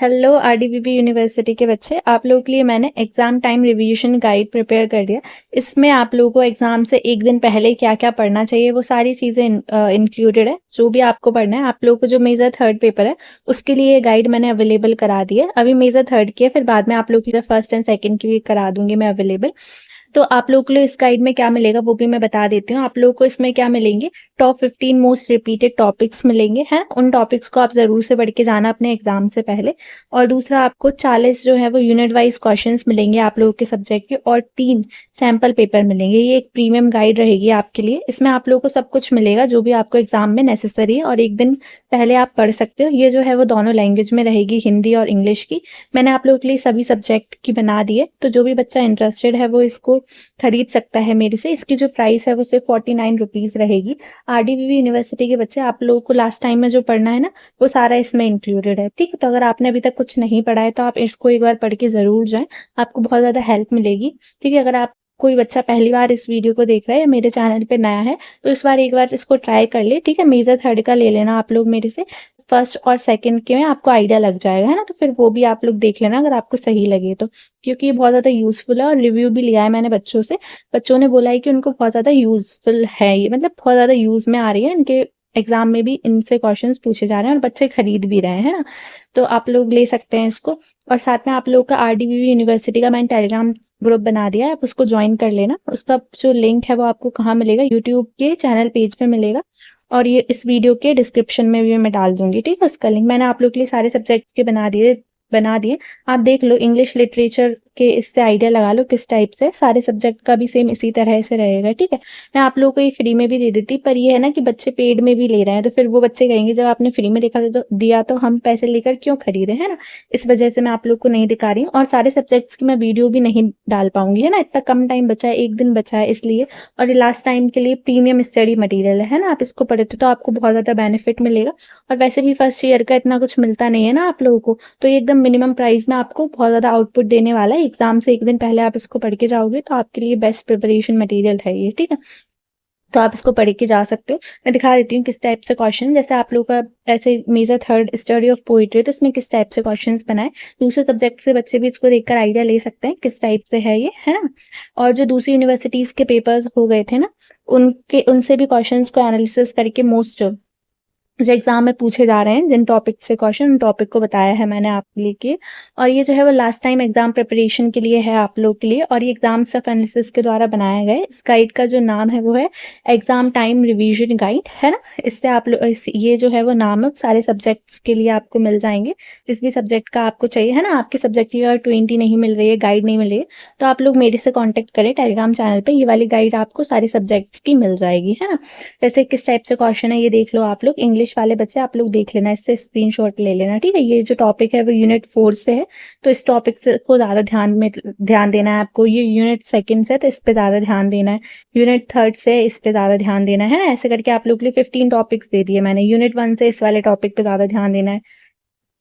Hello आरडीबीबी university के बच्चे, आप लोगों के लिए मैंने exam time revision guide prepare कर दिया। इसमें आप लोगों को एग्जाम से एक दिन पहले क्या क्या पढ़ना चाहिए वो सारी चीज़ें इंक्लूडेड है। जो भी आपको पढ़ना है, आप लोगों को जो मेजर थर्ड पेपर है उसके लिए ये गाइड मैंने अवेलेबल करा दी है। अभी मेजर थर्ड की है, फिर बाद में आप लोगों की फर्स्ट एंड सेकेंड की भी करा दूंगी मैं अवेलेबल। तो आप लोगों को इस गाइड में क्या मिलेगा वो भी मैं बता देती हूँ। आप लोगों को इसमें क्या मिलेंगे, टॉप 15 मोस्ट रिपीटेड टॉपिक्स मिलेंगे हैं। उन टॉपिक्स को आप जरूर से पढ़ के जाना अपने एग्जाम से पहले। और दूसरा, आपको 40 जो है वो यूनिट वाइज क्वेश्चंस मिलेंगे आप लोगों के सब्जेक्ट के, और 3 सैम्पल पेपर मिलेंगे। ये एक प्रीमियम गाइड रहेगी आपके लिए। इसमें आप लोगों को सब कुछ मिलेगा जो भी आपको एग्जाम में नेसेसरी है, और एक दिन पहले आप पढ़ सकते हो। ये जो है वो दोनों लैंग्वेज में रहेगी, हिंदी और इंग्लिश की। मैंने आप लोगों के लिए सभी सब्जेक्ट की बना दी है, तो जो भी बच्चा इंटरेस्टेड है वो इसको खरीद सकता है मेरे से। इसकी जो प्राइस है वो सिर्फ 49 रुपीज़ रहेगी। आरडीबीबी यूनिवर्सिटी के बच्चे, आप लोगों को लास्ट टाइम में जो पढ़ना है ना वो सारा इसमें इंक्लूडेड है, ठीक है। तो अगर आपने अभी तक कुछ नहीं पढ़ा है तो आप इसको एक बार पढ़ के ज़रूर जाएं, आपको बहुत ज़्यादा हेल्प मिलेगी, ठीक है। अगर आप कोई बच्चा पहली बार इस वीडियो को देख रहा है या मेरे चैनल पे नया है तो इस बार एक बार इसको ट्राई कर ले, ठीक है। मेजर थर्ड का ले लेना आप लोग मेरे से, फर्स्ट और सेकंड के में आपको आइडिया लग जाएगा, है ना। तो फिर वो भी आप लोग देख लेना अगर आपको सही लगे तो, क्योंकि ये बहुत ज़्यादा यूजफुल है। और रिव्यू भी लिया है मैंने बच्चों से, बच्चों ने बोला है कि उनको बहुत ज़्यादा यूजफुल है ये, मतलब बहुत ज़्यादा यूज में आ रही है। इनके एग्जाम में भी इनसे क्वेश्चंस पूछे जा रहे हैं और बच्चे खरीद भी रहे हैं ना। तो आप लोग ले सकते हैं इसको। और साथ में आप लोग का आरडीबीबी यूनिवर्सिटी का मैंने टेलीग्राम ग्रुप बना दिया है, आप उसको ज्वाइन कर लेना। उसका जो लिंक है वो आपको कहाँ मिलेगा, यूट्यूब के चैनल पेज पे मिलेगा, और ये इस वीडियो के डिस्क्रिप्शन में भी मैं डाल दूंगी, ठीक है। उसका लिंक मैंने आप लोग के लिए सारे सब्जेक्ट के बना दिए। आप देख लो, इंग्लिश लिटरेचर के इससे आइडिया लगा लो किस टाइप से। सारे सब्जेक्ट का भी सेम इसी तरह से रहेगा, ठीक है। मैं आप लोगों को ये फ्री में भी दे देती, पर ये है ना कि बच्चे पेड में भी ले रहे हैं, तो फिर वो बच्चे कहेंगे जब आपने फ्री में दिया तो हम पैसे लेकर क्यों खरीदे, है ना। इस वजह से मैं आप लोग को नहीं दिखा रही हूँ। और सारे सब्जेक्ट्स की मैं वीडियो भी नहीं डाल पाऊंगी, है ना, इतना कम टाइम बचा है, एक दिन बचा है इसलिए। और ये लास्ट टाइम के लिए प्रीमियम स्टडी मटेरियल है ना, आप इसको पढ़े तो आपको बहुत ज़्यादा बेनिफिट मिलेगा। और वैसे भी फर्स्ट ईयर का इतना कुछ मिलता नहीं है ना आप लोगों को, तो ये एकदम मिनिमम प्राइस में आपको बहुत ज़्यादा आउटपुट देने वाला है। एग्जाम से एक दिन पहले आप इसको पढ़ के जाओगे तो आपके लिए बेस्ट प्रिपरेशन मटेरियल है ये, ठीक है। तो आप इसको पढ़ के जा सकते हो। मैं दिखा देती हूँ किस टाइप से क्वेश्चन, जैसे आप लोग का ऐसे major third study of poetry, तो इसमें किस टाइप से क्वेश्चंस बनाए। दूसरे सब्जेक्ट से बच्चे भी इसको देखकर आइडिया ले सकते हैं किस टाइप से है ये, है ना। और जो दूसरी यूनिवर्सिटीज़ के पेपर्स हो गए थे ना, उनसे भी क्वेश्चंस को एनालिसिस करके मोस्ट जो एग्जाम में पूछे जा रहे हैं, जिन टॉपिक से क्वेश्चन, उन टॉपिक को बताया है मैंने आपके लिए। और ये जो है वो लास्ट टाइम एग्जाम प्रिपरेशन के लिए है आप लोग के लिए, और ये एग्जाम स्टफ एनालिसिस के द्वारा बनाया गया है। इस गाइड का जो नाम है वो है एग्जाम टाइम रिवीजन गाइड, है ना। इससे आप लोग ये जो है वो नाम है सारे सब्जेक्ट्स के लिए आपको मिल जाएंगे, जिस भी सब्जेक्ट का आपको चाहिए, है ना। आपके सब्जेक्ट की अगर 20 नहीं मिल रही है, गाइड नहीं मिल रही है, तो आप लोग मेरे से कॉन्टेक्ट करें टेलीग्राम चैनल पर, ये वाली गाइड आपको सारे सब्जेक्ट्स की मिल जाएगी, है ना। जैसे किस टाइप से क्वेश्चन है ये देख लो आप लोग। इंग्लिश वाले बच्चे आप लोग देख लेना, इससे स्क्रीनशॉट ले लेना, ठीक है। ये जो टॉपिक है वो यूनिट 4 से है, तो इस टॉपिक से को ज़्यादा ध्यान देना है आपको। ये यूनिट सेकंड से है तो इस पे ज़्यादा ध्यान देना है। यूनिट थर्ड से इस पे ज़्यादा ध्यान देना है ना। ऐसे करके आप लोग के लिए 15 टॉपिक्स दे दिए मैंने। यूनिट 1 से इस वाले टॉपिक पे ज़्यादा ध्यान देना है,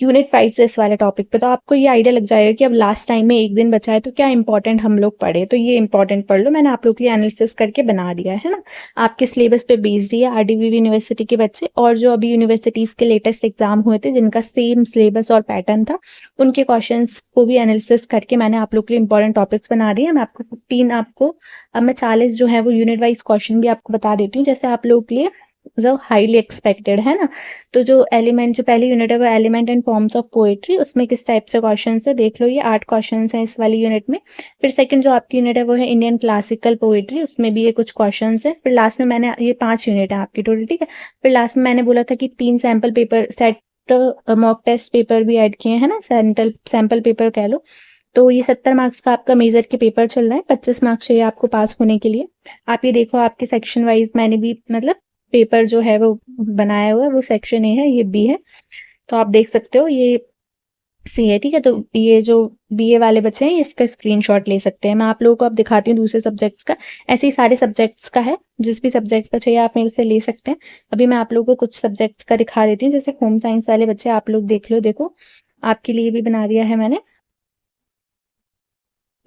यूनिट 5 से इस वाले टॉपिक पे। तो आपको ये आइडिया लग जाएगा कि अब लास्ट टाइम में एक दिन बचा है तो क्या इंपॉर्टेंट हम लोग पढ़े, तो ये इंपॉर्टेंट पढ़ लो। मैंने आप लोग के लिए एनालिसिस करके बना दिया है ना। आपके सिलेबस पे बेस्ड ही है आरडीबीबी यूनिवर्सिटी के बच्चे। और जो अभी यूनिवर्सिटीज़ के लेटेस्ट एग्जाम हुए थे जिनका सेम सिलेबस और पैटर्न था, उनके क्वेश्चन को भी एनालिसिस करके मैंने आप लोग के लिए इंपॉर्टेंट टॉपिक्स बना दिए। मैं आपको 15 अब मैं 40 जो है वो यूनिट वाइज क्वेश्चन भी आपको बता देती हूँ, जैसे आप लोग के लिए जो हाईली एक्सपेक्टेड है ना। तो जो पहली यूनिट है वो element and forms of poetry, उसमें किस टाइप से क्वेश्चन है देख लो। ये 8 क्वेश्चन हैं इस वाली यूनिट में। फिर सेकंड जो आपकी यूनिट है वो है इंडियन क्लासिकल पोएट्री, उसमें भी ये कुछ क्वेश्चन है। फिर लास्ट में मैंने ये 5 यूनिट है आपकी टोटल, ठीक है। फिर लास्ट में मैंने बोला था कि 3 sample paper set mock test paper भी ऐड किए हैं ना, सैम्पल पेपर कह लो। तो ये 70 मार्क्स का आपका मेजर के पेपर चल रहा है, 25 मार्क्स चाहिए आपको पास होने के लिए। आप ये देखो, आपके सेक्शन वाइज मैंने भी मतलब पेपर जो है वो बनाया हुआ है, वो सेक्शन ए है, ये बी है, तो आप देख सकते हो ये सी है, ठीक है। तो ये जो बीए वाले बच्चे हैं इसका स्क्रीनशॉट ले सकते हैं। मैं आप लोगों को अब दिखाती हूँ दूसरे सब्जेक्ट्स का। ऐसे ही सारे सब्जेक्ट्स का है, जिस भी सब्जेक्ट का चाहिए आप मेरे से ले सकते हैं। अभी मैं आप लोगों को कुछ सब्जेक्ट्स का दिखा देती हूँ, जैसे होम साइंस वाले बच्चे आप लोग देख लो, देखो आपके लिए भी बना दिया है मैंने।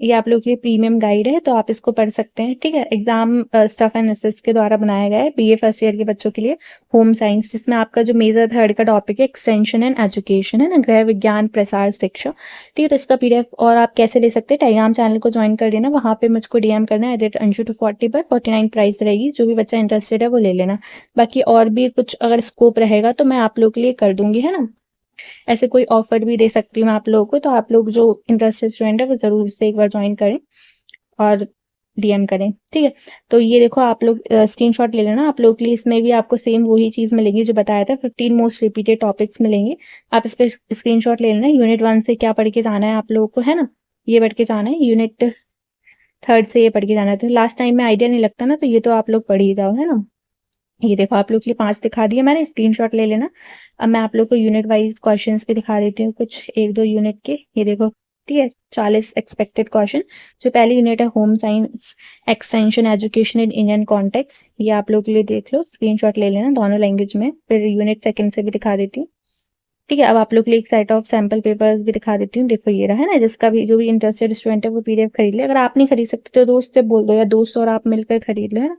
ये आप लोग के लिए प्रीमियम गाइड है, तो आप इसको पढ़ सकते हैं, ठीक है। एग्जाम स्टफ एंड असिस्ट के द्वारा बनाया गया है, बीए फर्स्ट ईयर के बच्चों के लिए। होम साइंस, जिसमें आपका जो मेजर थर्ड का टॉपिक है एक्सटेंशन एंड एजुकेशन, है ना, गृह विज्ञान प्रसार शिक्षा, ठीक है। तो इसका पीडीएफ और आप कैसे ले सकते हैं, टेलीग्राम चैनल को ज्वाइन कर देना, वहाँ पे मुझको डीएम करना है @Anshu240/49 प्राइस रहेगी, जो भी बच्चा इंटरेस्टेड है वो ले लेना। बाकी और भी कुछ अगर स्कोप रहेगा तो मैं आप लोग के लिए कर दूंगी, है ना। ऐसे कोई ऑफर भी दे सकती हूँ मैं आप लोगों को, तो आप लोग जो इंटरेस्टेड स्टूडेंट है वो जरूर से एक बार ज्वाइन करें और डीएम करें, ठीक है। तो ये देखो आप लोग स्क्रीनशॉट ले लेना, आप लोग के लिए इसमें भी आपको सेम वही चीज मिलेगी जो बताया था, 15 मोस्ट रिपीटेड टॉपिक्स मिलेंगे। आप इसका स्क्रीनशॉट ले लेना। यूनिट 1 से क्या पढ़ के जाना है आप लोगों को, है ना, ये पढ़ के जाना है। यूनिट 3 से ये पढ़ के जाना है। तो लास्ट टाइम में आइडिया नहीं लगता ना, तो ये तो आप लोग पढ़ ही जाओ, है ना। ये देखो आप लोग के लिए 5 दिखा दिया मैंने, स्क्रीनशॉट ले लेना। अब मैं आप लोग को यूनिट वाइज क्वेश्चंस भी दिखा देती हूँ, कुछ 1-2 यूनिट के। ये देखो, ठीक है, 40 एक्सपेक्टेड क्वेश्चन। जो पहली यूनिट है home science extension education in Indian context, ये आप लोग के लिए देख लो, स्क्रीनशॉट ले लेना दोनों लैंग्वेज में। फिर यूनिट 2 से भी दिखा देती हूँ, ठीक है। अब आप लोग के लिए एक सेट ऑफ सैम्पल पेपर्स भी दिखा देती हूँ। देखो ये रहा, है ना, जिसका भी जो भी इंटरेस्टेड स्टूडेंट है वो पीडीएफ खरीद ले। अगर आप नहीं खरीद सकते तो दोस्त से बोल दो, या दोस्त और आप मिलकर खरीद लो, है ना।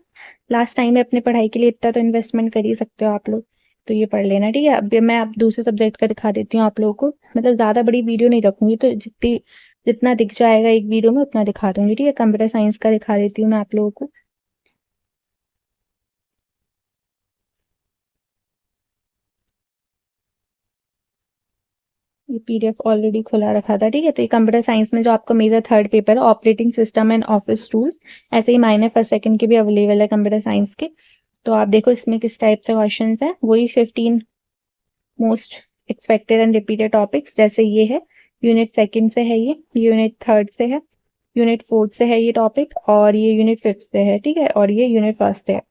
लास्ट टाइम में अपने पढ़ाई के लिए इतना तो इन्वेस्टमेंट कर ही सकते हो आप लोग, तो ये पढ़ लेना, ठीक है। अब मैं आप दूसरे सब्जेक्ट का दिखा देती हूँ आप लोगों को। मतलब ज्यादा बड़ी वीडियो नहीं रखूंगी, तो जितना दिख जाएगा एक वीडियो में उतना दिखा दूंगी, ठीक है। कंप्यूटर साइंस का दिखा देती हूँ मैं आप लोगों को। ये पीडीएफ ऑलरेडी खुला रखा था, ठीक है। तो ये कंप्यूटर साइंस में जो आपका मेजर थर्ड पेपर है, operating system and office tools, ऐसे ही माइनर फर्स्ट सेकंड के भी अवेलेबल है कंप्यूटर साइंस के। तो आप देखो इसमें किस टाइप के क्वेश्चन है, वही 15 most expected and repeated topics. जैसे ये है यूनिट 2 से है, ये यूनिट 3 से है, यूनिट 4 से है ये टॉपिक, और ये यूनिट 5 से है, ठीक है, और ये यूनिट 1 से है।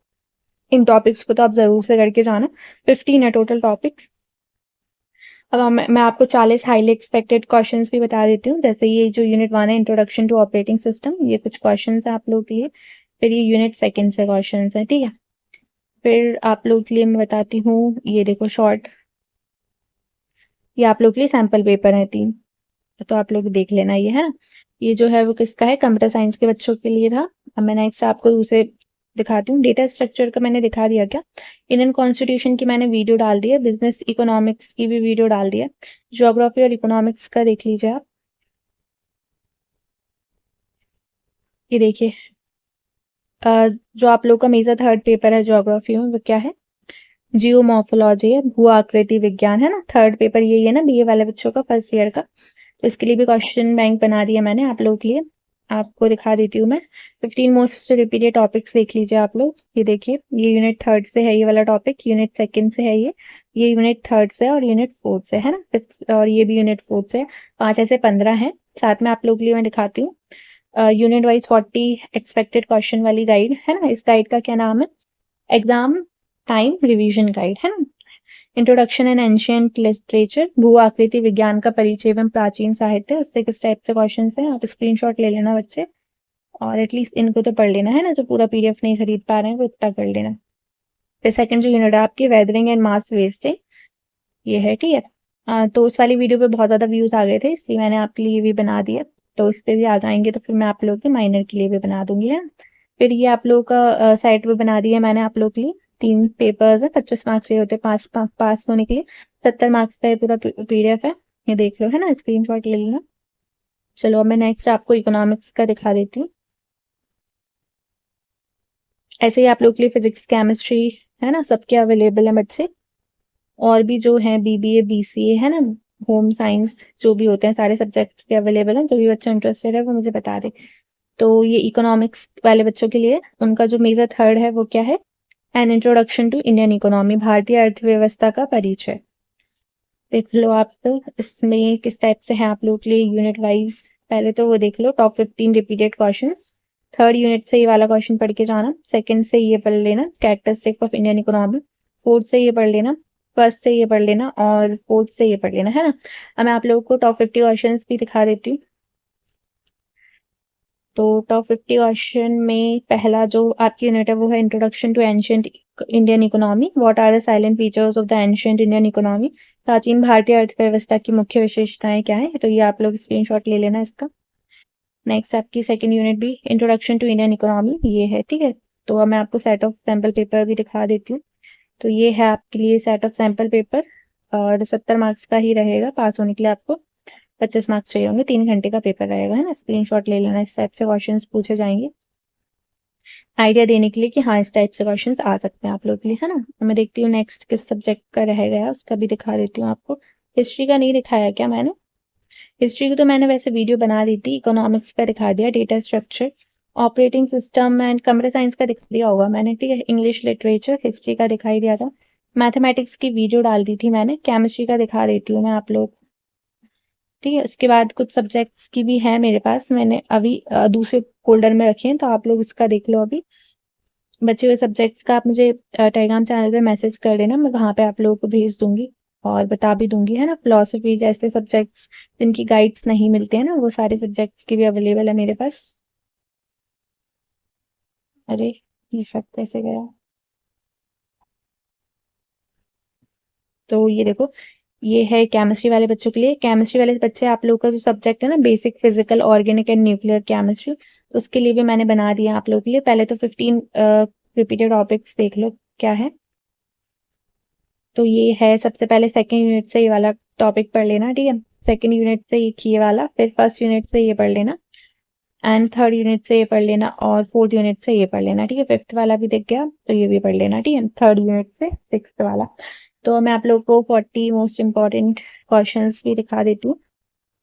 इन टॉपिक्स को तो आप जरूर से करके जाना। 15 है टोटल टॉपिक्स। अब मैं आपको 40 हाईली एक्सपेक्टेड क्वेश्चंस भी बता देती हूँ। जैसे ये जो यूनिट 1 है इंट्रोडक्शन टू ऑपरेटिंग सिस्टम, ये कुछ क्वेश्चंस है आप लोग के लिए। फिर ये यूनिट 2 से क्वेश्चंस है, ठीक है। फिर आप लोग के लिए मैं बताती हूँ, ये देखो शॉर्ट, ये आप लोग के लिए सैंपल पेपर है 3, तो आप लोग देख लेना, ये है ना। ये जो है वो किसका है, कंप्यूटर साइंस के बच्चों के लिए था। अब मैं नेक्स्ट आपको दूसरे दिखाती हूँ। डेटा स्ट्रक्चर का मैंने दिखा दिया क्या, इंडियन कॉन्स्टिट्यूशन की मैंने वीडियो डाल दी है, बिजनेस इकोनॉमिक्स की भी वीडियो डाल दी है, ज्योग्राफी और इकोनॉमिक्स का देख लीजिए आप। ये देखिए, जो आप लोग का मेजर थर्ड पेपर है ज्योग्राफी में, वो क्या है, जियोमॉर्फोलॉजी है, भू आकृति विज्ञान, है ना। थर्ड पेपर यही है ना बीए वाले बच्चों का, फर्स्ट ईयर का। तो इसके लिए भी क्वेश्चन बैंक बना दिया मैंने आप लोगों के लिए, आपको दिखा देती हूँ मैं। 15 मोस्ट रिपीटेड टॉपिक्स देख लीजिए आप लोग। ये देखिए, ये यूनिट 3 से है ये वाला टॉपिक, यूनिट 2 से है ये यूनिट 3 से है, और यूनिट 4 से, है ना। और ये भी यूनिट 4 से है। 5 ऐसे 15 है। साथ में आप लोग के लिए मैं दिखाती हूँ यूनिट वाइज 40 एक्सपेक्टेड क्वेश्चन वाली गाइड, है ना। इस गाइड का क्या नाम है, एग्जाम टाइम रिवीजन गाइड, है ना। इंट्रोडक्शन इन एंशियंट लिटरेचर, भू आकृति विज्ञान का परिचय एवं प्राचीन साहित्य, उससे किस टाइप से क्वेश्चन है, आप स्क्रीनशॉट ले लेना बच्चे, और एटलीस्ट इनको तो पढ़ लेना, है ना। जो पूरा पीडीएफ नहीं खरीद पा रहे हैं वो इतना कर लेना। फिर सेकंड जो यूनिट है आपकी वेदरिंग एंड मास वेस्टिंग, ये है, ठीक है। तो उस वाली वीडियो पे बहुत ज्यादा व्यूज आ गए थे, इसलिए मैंने आपके लिए भी बना दिया। तो इस पे भी आ जाएंगे तो फिर मैं आप लोग के माइनर के लिए भी बना दूंगी, है। फिर ये आप लोग का साइट पे बना दिया मैंने आप लोग के लिए। 3 पेपर्स है, 25 मार्क्स चाहिए होते हैं पास होने के लिए। 70 मार्क्स का ये पूरा पीडीएफ है, ये देख लो, है ना, स्क्रीनशॉट ले लेना। चलो अब मैं नेक्स्ट आपको इकोनॉमिक्स का दिखा देती हूँ। ऐसे ही आप लोग के लिए फिजिक्स केमिस्ट्री, है ना, सबके अवेलेबल है बच्चे। और भी जो है बीबीए बीसीए, है ना, होम साइंस, जो भी होते हैं सारे सब्जेक्ट्स के अवेलेबल हैं। जो भी बच्चा इंटरेस्टेड है वो मुझे बता दे। तो ये इकोनॉमिक्स वाले बच्चों के लिए उनका जो मेजर थर्ड है वो क्या है, an introduction to Indian economy, भारतीय अर्थव्यवस्था का परिचय। देख लो आप तो इसमें किस टाइप से है आप लोग के लिए यूनिट वाइज। पहले तो वो देख लो top 15 repeated questions. Third unit से ये वाला क्वेश्चन पढ़ के जाना, सेकंड से ये पढ़ लेना characteristic of Indian economy, fourth से ये पढ़ लेना, फर्स्ट से ये पढ़ लेना, और फोर्थ से ये पढ़ लेना, है ना। अब मैं आप लोगों को टॉप 50 क्वेश्चन भी दिखा देती हूँ। तो टॉप 50 क्वेश्चन में पहला जो आपकी यूनिट है वो है introduction to ancient Indian economy, what are the silent features of the ancient Indian economy, प्राचीन भारतीय अर्थव्यवस्था की मुख्य विशेषताएं क्या है। तो ये आप लोग स्क्रीनशॉट ले लेना इसका। नेक्स्ट आपकी सेकंड यूनिट भी इंट्रोडक्शन टू इंडियन इकोनॉमी ये है, ठीक है। तो अब मैं आपको सेट ऑफ सैम्पल पेपर भी दिखा देती हूँ। तो ये है आपके लिए सेट ऑफ सैम्पल पेपर और 70 मार्क्स का ही रहेगा। पास होने के लिए आपको 25 मार्क्स चाहिए होंगे। 3 घंटे का पेपर रहेगा, है ना। स्क्रीनशॉट ले लेना, इस टाइप से क्वेश्चंस पूछे जाएंगे आइडिया देने के लिए कि हाँ इस टाइप से क्वेश्चंस आ सकते हैं आप लोग के लिए, है ना। मैं देखती हूँ नेक्स्ट किस सब्जेक्ट का रह गया, उसका भी दिखा देती हूँ आपको। हिस्ट्री का नहीं दिखाया क्या मैंने? हिस्ट्री की तो मैंने वैसे वीडियो बना दी थी। इकोनॉमिक्स का दिखा दिया, data structure, operating system and computer science का दिखा दिया होगा मैंने, ठीक है। इंग्लिश लिटरेचर, हिस्ट्री का दिखाई दिया था। मैथमेटिक्स की वीडियो डाल दी थी मैंने। केमिस्ट्री का दिखा देती हूँ मैं आप लोग, ठीक है। उसके बाद कुछ सब्जेक्ट्स की भी है मेरे पास, मैंने अभी दूसरे फोल्डर में रखे हैं, तो आप लोग इसका देख लो। अभी बचे हुए सब्जेक्ट्स का आप मुझे टेलीग्राम चैनल पे मैसेज कर देना, मैं वहाँ पे आप लोगों को भेज दूंगी और बता भी दूंगी, है ना। फिलोसफी जैसे सब्जेक्ट्स जिनकी गाइड्स नहीं मिलते हैं ना, वो सारे सब्जेक्ट्स की भी अवेलेबल है मेरे पास। अरे ये शक कैसे गया? तो ये देखो, ये है केमिस्ट्री वाले बच्चों के लिए। केमिस्ट्री वाले बच्चे आप लोगों का जो सब्जेक्ट है ना, basic physical organic and nuclear chemistry, तो उसके लिए भी मैंने बना दिया आप लोगों के लिए। पहले तो 15 रिपीटेड टॉपिक्स देख लो क्या है। तो ये है, सबसे पहले सेकेंड यूनिट से ये वाला टॉपिक पढ़ लेना, ठीक है। सेकेंड यूनिट से ये वाला, फिर फर्स्ट यूनिट से ये पढ़ लेना एंड थर्ड यूनिट से ये पढ़ लेना और फोर्थ यूनिट से ये पढ़ लेना, ठीक है। फिफ्थ वाला भी दिख गया तो ये भी पढ़ लेना, ठीक है। थर्ड यूनिट से सिक्स्थ वाला। तो मैं आप लोग को 40 मोस्ट इंपॉर्टेंट क्वेश्चंस भी दिखा देती हूँ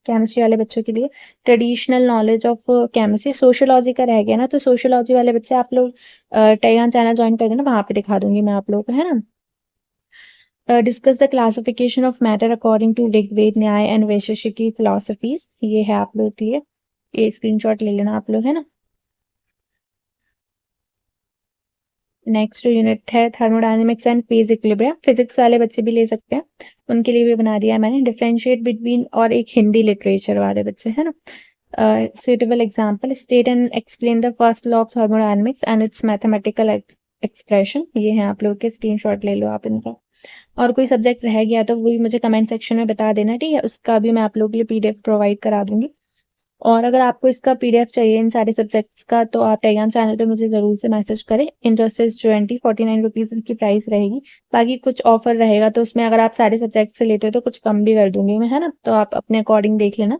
केमिस्ट्री वाले बच्चों के लिए। Traditional knowledge of chemistry, sociology का रह गया ना, तो सोशियोलॉजी वाले बच्चे आप लोग टेलीग्राम चैनल ज्वाइन कर देना, वहां पे दिखा दूंगी मैं आप लोगों को, है ना। Discuss the classification of matter according to Rigveda, Nyaya and वैशेषिकी philosophies, ये है आप लोग के लिए। ये स्क्रीनशॉट ले लेना आप लोग, है ना। नेक्स्ट यूनिट है thermodynamics and phase equilibrium, physics वाले बच्चे भी ले सकते हैं, उनके लिए भी बना दिया है मैंने। डिफरेंशिएट बिटवीन, और एक हिंदी लिटरेचर वाले बच्चे, है ना। Suitable example, state and explain the first law of thermodynamics and it's mathematical expression, ये है आप लोग के। स्क्रीनशॉट ले लो आप इनका। और कोई सब्जेक्ट रह गया तो वो भी मुझे कमेंट सेक्शन में बता देना, ठीक है। उसका भी मैं आप लोगों के लिए पीडीएफ प्रोवाइड करा दूंगी। और अगर आपको इसका पीडीएफ चाहिए इन सारे सब्जेक्ट्स का, तो आप टेलीग्राम चैनल पे मुझे जरूर से मैसेज करें। इंटरेस्ट 49 रुपीज इसकी प्राइस रहेगी। बाकी कुछ ऑफर रहेगा, तो उसमें अगर आप सारे सब्जेक्ट से लेते हो तो कुछ कम भी कर दूंगी मैं, है ना। तो आप अपने अकॉर्डिंग देख लेना।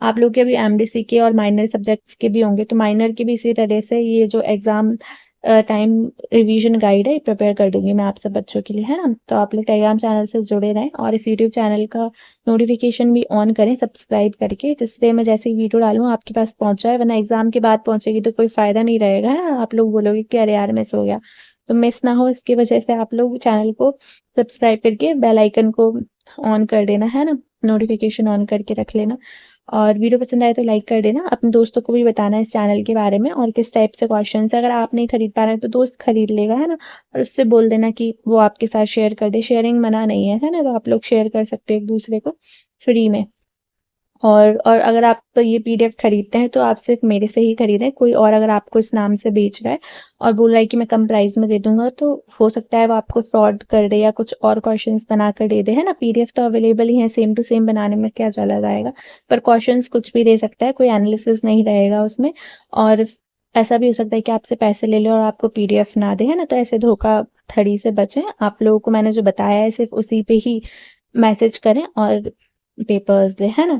आप लोग के अभी एमडीसी के और माइनर सब्जेक्ट्स के भी होंगे, तो माइनर के भी इसी तरह से ये जो एग्जाम टाइम रिवीजन गाइड है प्रिपेयर कर दूंगी मैं आप सब बच्चों के लिए, है ना। तो आप लोग टेलीग्राम चैनल से जुड़े रहें और इस यूट्यूब चैनल का नोटिफिकेशन भी ऑन करें सब्सक्राइब करके, जिससे मैं जैसे ही वीडियो डालूँ आपके पास पहुंच जाए, वरना एग्जाम के बाद पहुंचेगी तो कोई फायदा नहीं रहेगा, है ना। आप लोग बोलोगे कि अरे यार मिस हो गया, तो मिस ना हो इसकी वजह से आप लोग चैनल को सब्सक्राइब करके बेल आइकन को ऑन कर देना, है ना। नोटिफिकेशन ऑन करके रख लेना। और वीडियो पसंद आए तो लाइक कर देना। अपने दोस्तों को भी बताना इस चैनल के बारे में और किस टाइप से क्वेश्चंस, अगर आप नहीं खरीद पा रहे हैं तो दोस्त खरीद लेगा, है ना। और उससे बोल देना कि वो आपके साथ शेयर कर दे, शेयरिंग मना नहीं है ना। तो आप लोग शेयर कर सकते हो एक दूसरे को फ्री में। और अगर आप तो ये पीडीएफ खरीदते हैं तो आप सिर्फ मेरे से ही खरीदें, कोई और अगर आपको इस नाम से बेच रहा है और बोल रहा है कि मैं कम प्राइस में दे दूंगा, तो हो सकता है वो आपको फ्रॉड कर दे या कुछ और क्वेश्चंस बना कर दे दे, है ना। पीडीएफ तो अवेलेबल ही है, सेम टू सेम बनाने में क्या चला जाएगा, पर क्वेश्चंस कुछ भी दे सकता है, कोई एनालिसिस नहीं रहेगा उसमें। और ऐसा भी हो सकता है कि आपसे पैसे ले ले और आपको पीडीएफ ना दे, है ना। तो ऐसे धोखाधड़ी से बचें। आप लोगों को मैंने जो बताया है सिर्फ उसी पे ही मैसेज करें और पेपर्स ले, है ना।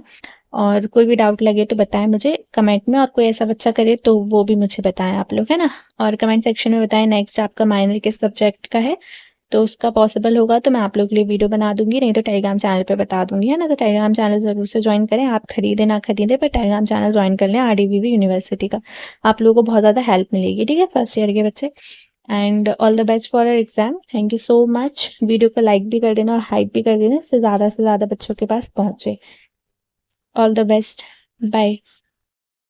और कोई भी डाउट लगे तो बताएं मुझे कमेंट में, और कोई ऐसा बच्चा करे तो वो भी मुझे बताएं आप लोग, है ना। और कमेंट सेक्शन में बताएं नेक्स्ट आपका माइनर किस सब्जेक्ट का है, तो उसका पॉसिबल होगा तो मैं आप लोग के लिए वीडियो बना दूंगी, नहीं तो टेलीग्राम चैनल पे बता दूंगी, है ना। तो टेलीग्राम चैनल जरूर से ज्वाइन करें, आप खरीदे ना खरीदे पर टेलीग्राम चैनल ज्वाइन कर लें आरडीवीवी यूनिवर्सिटी का। आप लोगों को बहुत ज़्यादा हेल्प मिलेगी, ठीक है, फर्स्ट ईयर के बच्चे। And all the best for your exam. Thank you so much. Video को लाइक भी कर देना और हाइप भी कर देना, इससे ज़्यादा से ज़्यादा बच्चों के पास पहुँचे। All the best, bye.